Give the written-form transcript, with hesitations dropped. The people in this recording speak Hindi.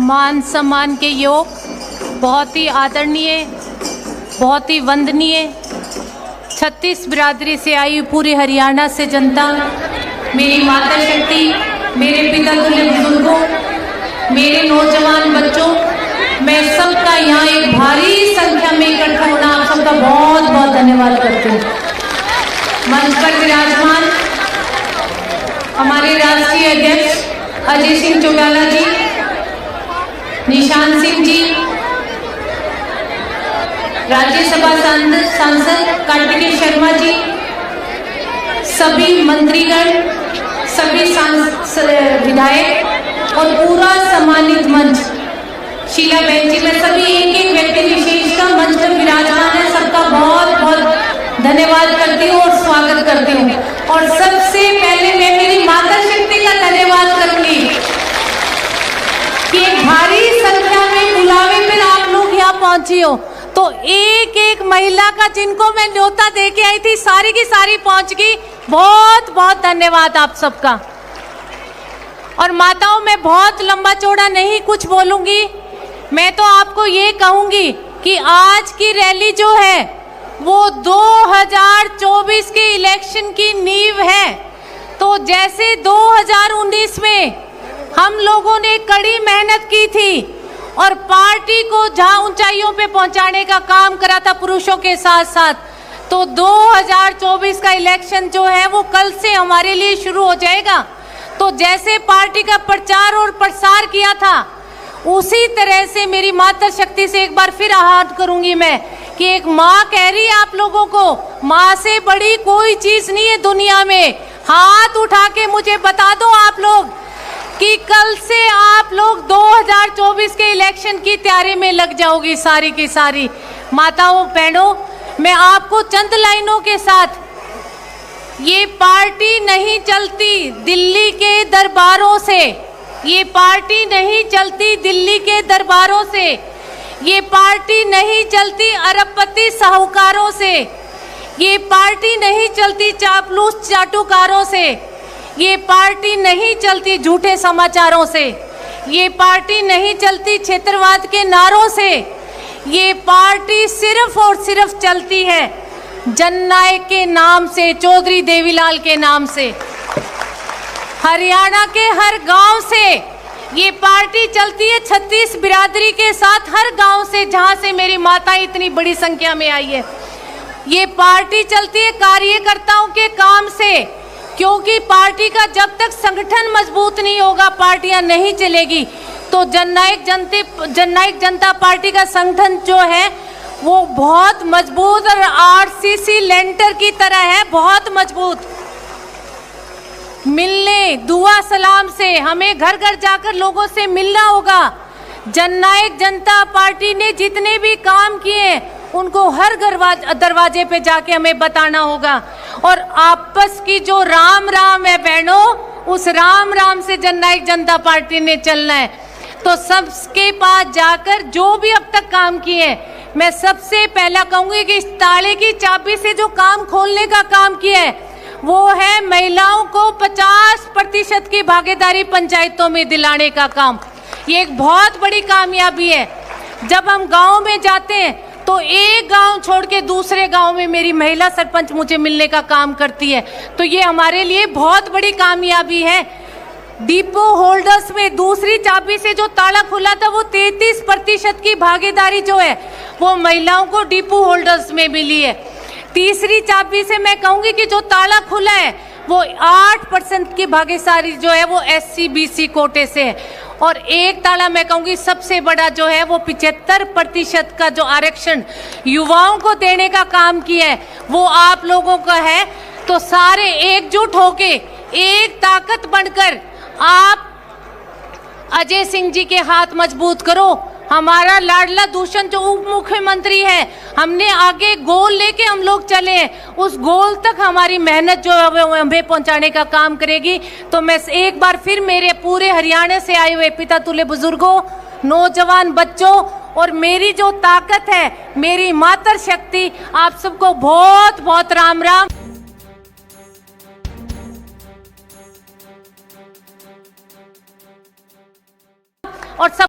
मान सम्मान के योग, बहुत ही आदरणीय, बहुत ही वंदनीय 36 बिरादरी से आई पूरे हरियाणा से जनता, मेरी माता शक्ति, मेरे पिता तुल्य बुजुर्गों, मेरे नौजवान बच्चों, मैं सबका यहाँ एक भारी संख्या में इकट्ठा होना आप सबका बहुत बहुत धन्यवाद करती हूँ। मंच पर विराजमान हमारे राष्ट्रीय अध्यक्ष अजय सिंह चौटाला जी, निशान सिंह जी, राज्यसभा सांसद कार्तिकेय शर्मा जी, सभी मंत्रीगण, सभी विधायक और पूरा सम्मानित मंच, शीला बहन जी, मैं सभी एक एक व्यक्ति विशेष का मंच पर विराजमान है, सबका बहुत बहुत धन्यवाद करती हूँ और स्वागत करती हूँ। और सबसे पहले मैं मेरी माता शक्ति का धन्यवाद करूंगी कि एक भारी संख्या में बुलावे पर आप लोग यहाँ पहुंची हो। तो एक एक महिला का जिनको मैं न्योता दे के आई थी, सारी की सारी पहुंच गई। बहुत बहुत धन्यवाद आप सबका। और माताओं, मैं बहुत लंबा चौड़ा नहीं कुछ बोलूंगी, मैं तो आपको ये कहूंगी कि आज की रैली जो है वो 2024 के इलेक्शन की नींव है। तो जैसे 2019 में हम लोगों ने कड़ी मेहनत की थी और पार्टी को जहां ऊंचाइयों पे पहुंचाने का काम करा था पुरुषों के साथ साथ, तो 2024 का इलेक्शन जो है वो कल से हमारे लिए शुरू हो जाएगा। तो जैसे पार्टी का प्रचार और प्रसार किया था, उसी तरह से मेरी माता शक्ति से एक बार फिर आह्वान करूंगी मैं कि एक माँ कह रही है आप लोगों को, माँ से बड़ी कोई चीज नहीं है दुनिया में। हाथ उठा के मुझे बता दो आप लोग कि कल से आप लोग 2024 के इलेक्शन की तैयारी में लग जाओगी सारी की सारी। माताओं बहनों, मैं आपको चंद लाइनों के साथ, ये पार्टी नहीं चलती दिल्ली के दरबारों से, ये पार्टी नहीं चलती दिल्ली के दरबारों से, ये पार्टी नहीं चलती अरबपति साहूकारों से, ये पार्टी नहीं चलती चापलूस चाटुकारों से, ये पार्टी नहीं चलती झूठे समाचारों से, ये पार्टी नहीं चलती क्षेत्रवाद के नारों से, ये पार्टी सिर्फ और सिर्फ चलती है जननायक के नाम से, चौधरी देवीलाल के नाम से। हरियाणा के हर गांव से ये पार्टी चलती है, 36 बिरादरी के साथ हर गांव से, जहां से मेरी माता इतनी बड़ी संख्या में आई है। ये पार्टी चलती है कार्यकर्ताओं के काम से, क्योंकि पार्टी का जब तक संगठन मजबूत नहीं होगा पार्टियां नहीं चलेगी। तो जननायक जनता पार्टी का संगठन जो है वो बहुत मजबूत और आरसीसी लेंटर की तरह है, बहुत मजबूत। मिलने दुआ सलाम से हमें घर घर जाकर लोगों से मिलना होगा। जननायक जनता पार्टी ने जितने भी काम किए उनको हर दरवाजे पे जाके हमें बताना होगा। और आपस की जो राम राम है बहनों, उस राम राम से जननायक जनता पार्टी ने चलना है। तो सबके पास जाकर जो भी अब तक काम किए, मैं सबसे पहला कहूंगी कि इस ताले की चाबी से जो काम खोलने का काम किया है वो है महिलाओं को 50% की भागीदारी पंचायतों में दिलाने का काम। ये एक बहुत बड़ी कामयाबी है। जब हम गांव में जाते हैं तो एक गांव छोड़ के दूसरे गांव में मेरी महिला सरपंच मुझे मिलने का काम करती है। तो ये हमारे लिए बहुत बड़ी कामयाबी है। डिपो होल्डर्स में दूसरी चाबी से जो ताला खुला था वो 33% की भागीदारी जो है वो महिलाओं को डिपो होल्डर्स में मिली है। तीसरी चाबी से मैं कहूंगी कि जो ताला खुला है वो 8% की भागीदारी जो है वो SC/BC कोटे से है। और एक ताला मैं कहूंगी सबसे बड़ा जो है वो 75% का जो आरक्षण युवाओं को देने का काम किया है वो आप लोगों का है। तो सारे एकजुट होके एक ताकत बनकर आप अजय सिंह जी के हाथ मजबूत करो। हमारा लाडला दूषण जो उप मुख्यमंत्री है, हमने आगे गोल लेके हम लोग चले हैं, उस गोल तक हमारी मेहनत जो है वो हमें पहुंचाने का काम करेगी। तो मैं एक बार फिर मेरे पूरे हरियाणा से आए हुए पिता तुल्य बुजुर्गों, नौजवान बच्चों और मेरी जो ताकत है, मेरी मातर शक्ति, आप सबको बहुत बहुत राम राम। और सब